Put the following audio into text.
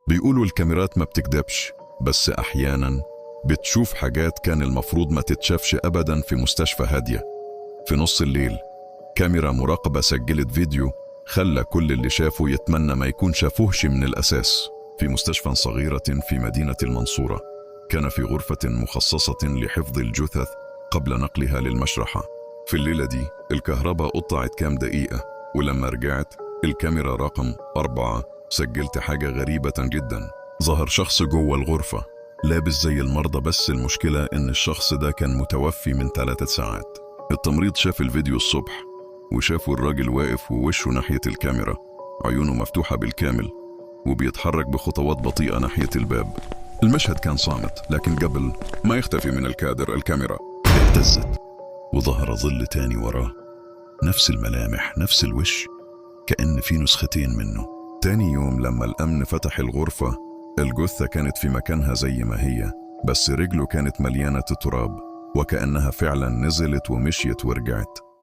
بيقولوا الكاميرات ما بتكدبش، بس أحيانا بتشوف حاجات كان المفروض ما تتشافش أبدا في مستشفى هادية. في نص الليل كاميرا مراقبة سجلت فيديو خلى كل اللي شافه يتمنى ما يكون شافوهش من الأساس. في مستشفى صغيرة في مدينة المنصورة، كان في غرفة مخصصة لحفظ الجثث قبل نقلها للمشرحة. في الليلة دي الكهرباء قطعت كام دقيقة، ولما رجعت الكاميرا رقم 4 سجلت حاجة غريبة جدا. ظهر شخص جوه الغرفة لابس زي المرضى، بس المشكلة إن الشخص ده كان متوفي من 3 ساعات. التمريض شاف الفيديو الصبح وشافوا الراجل واقف ووشه ناحية الكاميرا، عيونه مفتوحة بالكامل وبيتحرك بخطوات بطيئة ناحية الباب. المشهد كان صامت، لكن قبل ما يختفي من الكادر الكاميرا اهتزت وظهر ظل تاني وراه، نفس الملامح نفس الوش، كأن في نسختين منه. تاني يوم لما الأمن فتح الغرفة الجثة كانت في مكانها زي ما هي، بس رجله كانت مليانة تراب وكأنها فعلا نزلت ومشيت ورجعت.